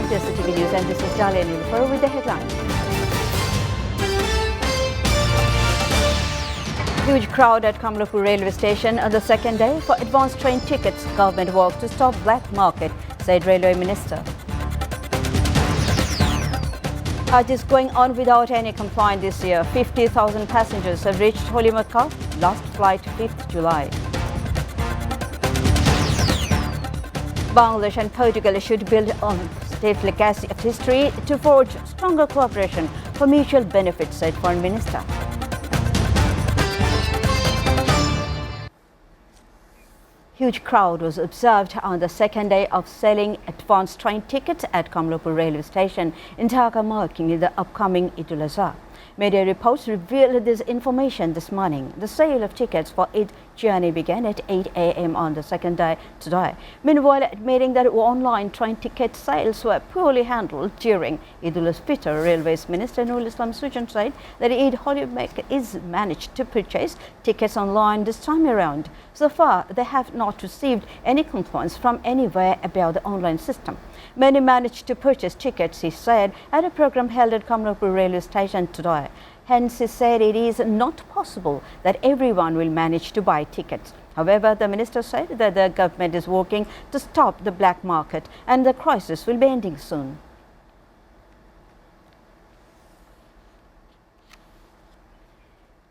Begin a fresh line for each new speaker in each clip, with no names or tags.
to SATV News, and this is Dalia Nilufar with the headlines. Huge crowd at Kamlapur railway station on the second day for advanced train tickets. Government works to stop black market, said Railway Minister. Hajj is going on without any complaint this year. 50,000 passengers have reached Holy Mecca. Last flight 5th July. Bangladesh and Portugal should build on state legacy of history to forge stronger cooperation for mutual benefit, said Foreign Minister. Huge crowd was observed on the second day of selling advanced train tickets at Kamlapur railway station in Dhaka, marking the upcoming Eid al-Azha. Media reports revealed this information this morning. The sale of tickets for Eid journey began at 8 a.m. on the second day today. Meanwhile, admitting that online train ticket sales were poorly handled during Eid al-Fitr, Railways Minister Nurul Islam Sujan said that Eid Hollymaker is managed to purchase tickets online this time around. So far, they have not received any complaints from anywhere about the online system. Many managed to purchase tickets, he said, at a program held at Kamlapur railway station today. Hence, he said it is not possible that everyone will manage to buy tickets. However, the minister said that the government is working to stop the black market and the crisis will be ending soon.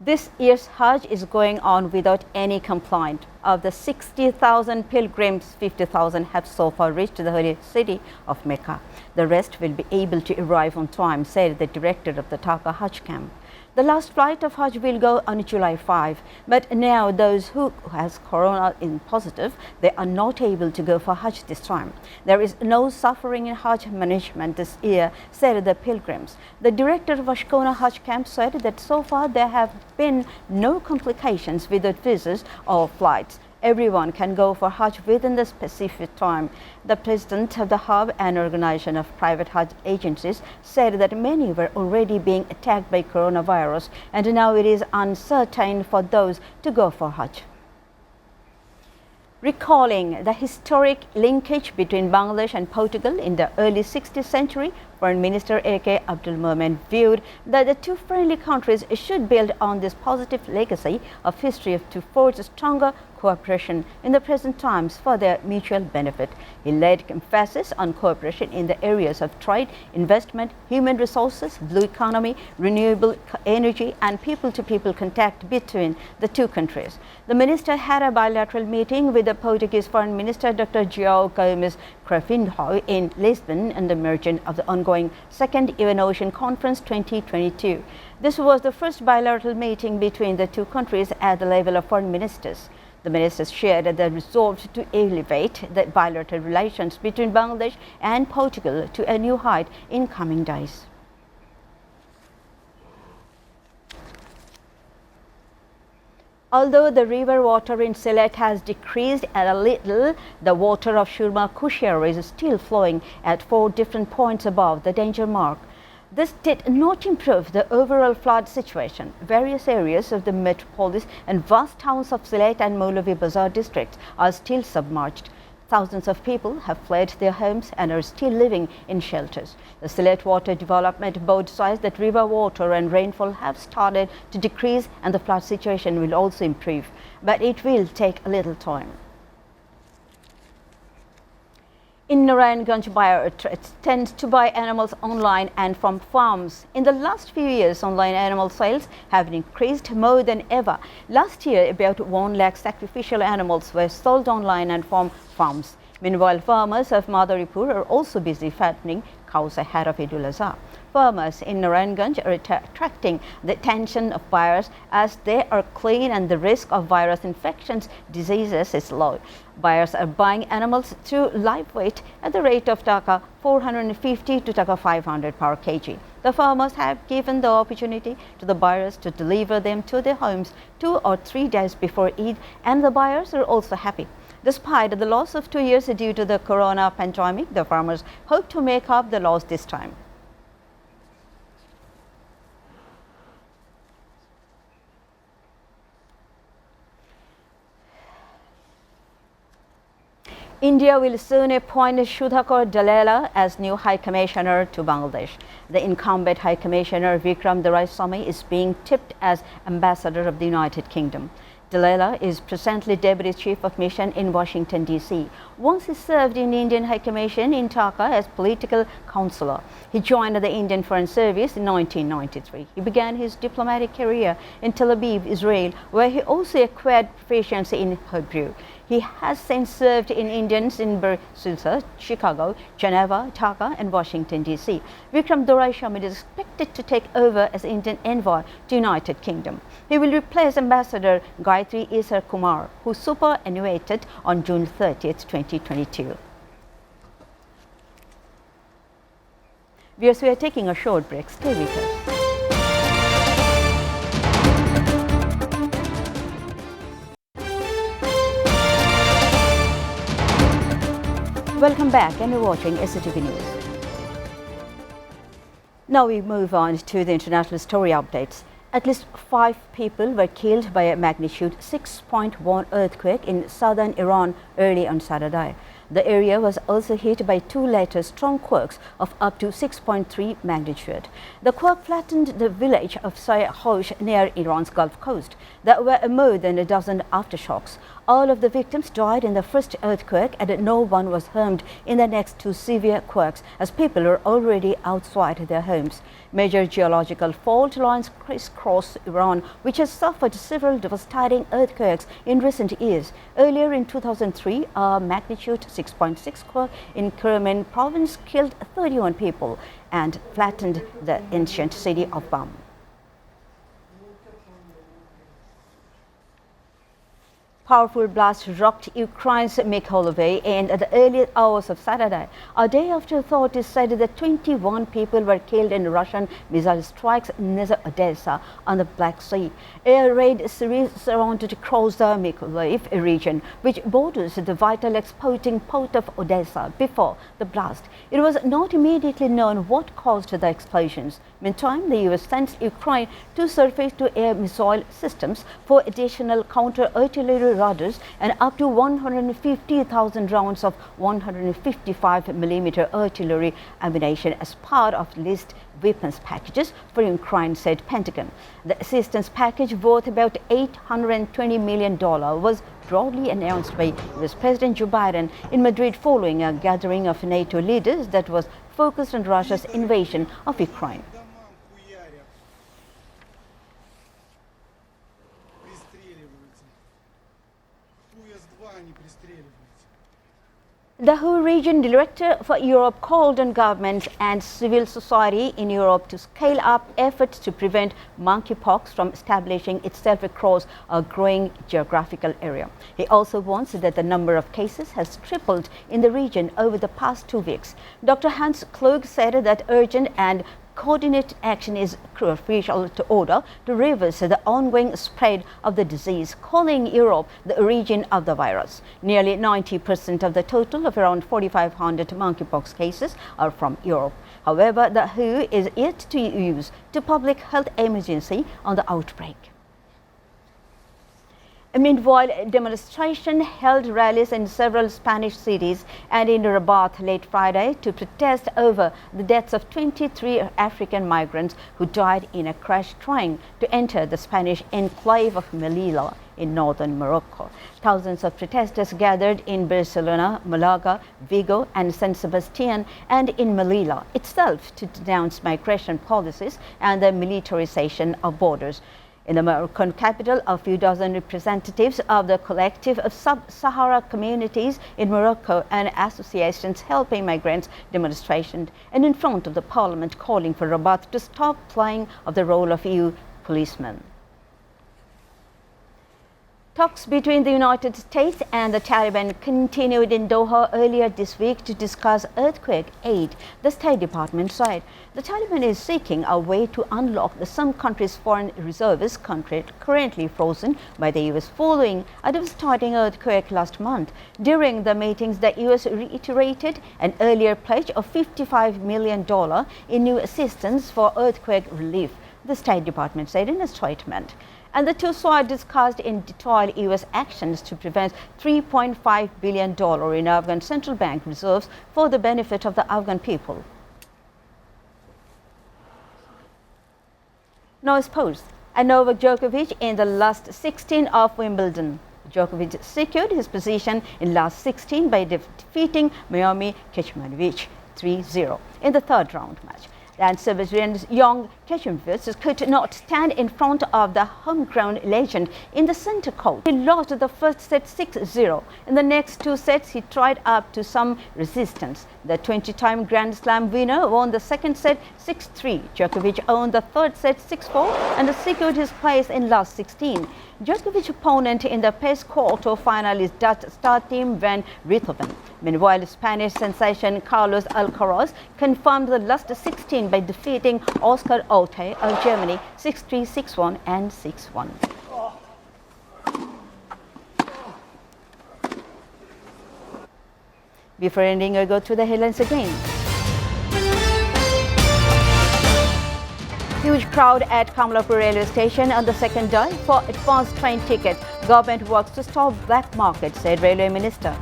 This year's Hajj is going on without any complaint. Of the 60,000 pilgrims, 50,000 have so far reached the holy city of Mecca. The rest will be able to arrive on time, said the director of the Dhaka Hajj camp. The last flight of Hajj will go on July 5, but now those who has corona in positive, they are not able to go for Hajj this time. There is no suffering in Hajj management this year, said the pilgrims. The director of Ashkona Hajj camp said that so far there have been no complications with the visas or flights. Everyone can go for Hajj within the specific time. The president of the Hub, an organization of private Hajj agencies, said that many were already being attacked by coronavirus and now it is uncertain for those to go for Hajj. Recalling the historic linkage between Bangladesh and Portugal in the early 16th century, Foreign Minister A.K. Abdul Momen viewed that the two friendly countries should build on this positive legacy of history to forge stronger cooperation in the present times for their mutual benefit. He laid emphasis on cooperation in the areas of trade, investment, human resources, blue economy, renewable energy and people-to-people contact between the two countries. The minister had a bilateral meeting with the Portuguese Foreign Minister Dr. João Gomes Cravinho in Lisbon on the margin of the ongoing Second Even Ocean Conference 2022. This was the first bilateral meeting between the two countries at the level of foreign ministers. The ministers shared the resolve to elevate the bilateral relations between Bangladesh and Portugal to a new height in coming days. Although the river water in Sylhet has decreased a little, the water of Surma Kushiar is still flowing at 4 different points above the danger mark. This did not improve the overall flood situation. Various areas of the metropolis and vast towns of Sylhet and Maulavi Bazar districts are still submerged. Thousands of people have fled their homes and are still living in shelters. The Sylhet Water Development Board says that river water and rainfall have started to decrease and the flood situation will also improve, but it will take a little time. In Narayanganj, buyers tend to buy animals online and from farms. In the last few years, online animal sales have increased more than ever. Last year, about 1 lakh sacrificial animals were sold online and from farms. Meanwhile, farmers of Madaripur are also busy fattening cows ahead of Eid al-Azha. Farmers in Narayanganj are attracting the attention of buyers as they are clean and the risk of virus infections diseases is low. Buyers are buying animals through live weight at the rate of Taka 450 to Taka 500 per kg. The farmers have given the opportunity to the buyers to deliver them to their homes 2 or 3 days before Eid, and the buyers are also happy. Despite the loss of 2 years due to the corona pandemic, the farmers hope to make up the loss this time. India will soon appoint Sudhakar Dalala as new High Commissioner to Bangladesh. The incumbent High Commissioner Vikram Doraisamy is being tipped as Ambassador of the United Kingdom. Dalala is presently Deputy Chief of Mission in Washington, D.C. Once he served in Indian High Commission in Dhaka as political counselor. He joined the Indian Foreign Service in 1993. He began his diplomatic career in Tel Aviv, Israel, where he also acquired proficiency in Hebrew. He has since served in Indians in Brussels, Chicago, Geneva, Dhaka and Washington, D.C. Vikram Doraisamy is expected to take over as Indian envoy to United Kingdom. He will replace Ambassador Gayatri Isar Kumar, who superannuated on June 30th, 2022. Viewers, we are taking a short break. Stay with us. Welcome back and you're watching SATV News. Now we move on to the international story updates. At least 5 people were killed by a magnitude 6.1 earthquake in southern Iran early on Saturday. The area was also hit by 2 later strong quakes of up to 6.3 magnitude. The quake flattened the village of Sayhosh near Iran's Gulf Coast. There were more than a dozen aftershocks. All of the victims died in the first earthquake and no one was harmed in the next 2 severe quakes as people were already outside their homes. Major geological fault lines crisscross Iran, which has suffered several devastating earthquakes in recent years. Earlier in 2003, a magnitude 6.6 quake in Kerman province killed 31 people and flattened the ancient city of Bam. Powerful blast rocked Ukraine's Mykolaiv in the early hours of Saturday, a day after authorities said that 21 people were killed in Russian missile strikes near Odessa on the Black Sea. Air raid series surrounded across the Mykolaiv region, which borders the vital exporting port of Odessa before the blast. It was not immediately known what caused the explosions. Meantime, the U.S. sent Ukraine 2 surface-to-air missile systems for additional counter-artillery radars and up to 150,000 rounds of 155mm artillery ammunition as part of list weapons packages for Ukraine, said Pentagon. The assistance package, worth about $820 million, was broadly announced by US President Joe Biden in Madrid following a gathering of NATO leaders that was focused on Russia's invasion of Ukraine. The WHO Region Director for Europe called on governments and civil society in Europe to scale up efforts to prevent monkeypox from establishing itself across a growing geographical area. He also warns that the number of cases has tripled in the region over the past 2 weeks. Dr. Hans Klug said that urgent and coordinated action is crucial to order to reverse the ongoing spread of the disease, calling Europe the origin of the virus. Nearly 90% of the total of around 4,500 monkeypox cases are from Europe. However, the WHO is yet to use the public health emergency on the outbreak. Meanwhile, demonstrations held rallies in several Spanish cities and in Rabat late Friday to protest over the deaths of 23 African migrants who died in a crash trying to enter the Spanish enclave of Melilla in northern Morocco. Thousands of protesters gathered in Barcelona, Malaga, Vigo and San Sebastian and in Melilla itself to denounce migration policies and the militarization of borders. In the Moroccan capital, a few dozen representatives of the collective of sub-Sahara communities in Morocco and associations helping migrants demonstrated and in front of the parliament calling for Rabat to stop playing the role of EU policemen. Talks between the United States and the Taliban continued in Doha earlier this week to discuss earthquake aid, the State Department said. The Taliban is seeking a way to unlock some country's foreign reserves currently frozen by the U.S. following a devastating earthquake last month. During the meetings, the U.S. reiterated an earlier pledge of $55 million in new assistance for earthquake relief, the State Department said in a statement. And the two sides discussed in detail U.S. actions to prevent $3.5 billion in Afghan central bank reserves for the benefit of the Afghan people. Now sports. And Novak Djokovic in the last 16 of Wimbledon. Djokovic secured his position in last 16 by defeating Miami Kecmanovic 3-0 in the third round match. And Serbian's young Kecmanovic could not stand in front of the homegrown legend in the center court. He lost the first set 6-0. In the next two sets, he tried up to some resistance. The 20-time Grand Slam winner won the second set 6-3. Djokovic won the third set 6-4 and secured his place in last 16. Djokovic's opponent in the PES quarter-final is Dutch star Tim van Rijthoven. Meanwhile, Spanish sensation Carlos Alcaraz confirmed the last 16 by defeating Oscar Otte of Germany 6-3, 6-1 and 6-1. Before ending, I go through the headlines again. Huge crowd at Kamalapur railway station on the second day for advanced train tickets. Government works to stop black market, said Railway Minister.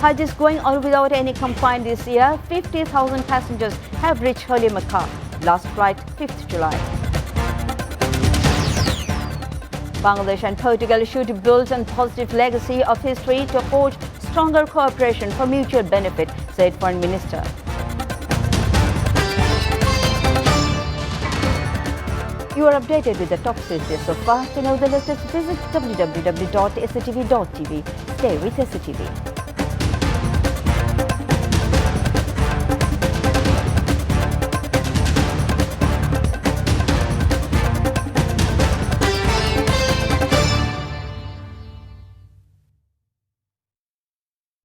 Hajj is going on without any complaint this year. 50,000 passengers have reached Holy Mecca. Last flight 5th July. Bangladesh and Portugal should build a positive legacy of history to forge stronger cooperation for mutual benefit, said Foreign Minister. You are updated with the top stories so far. To know the latest, visit www.satv.tv. Stay with SATV.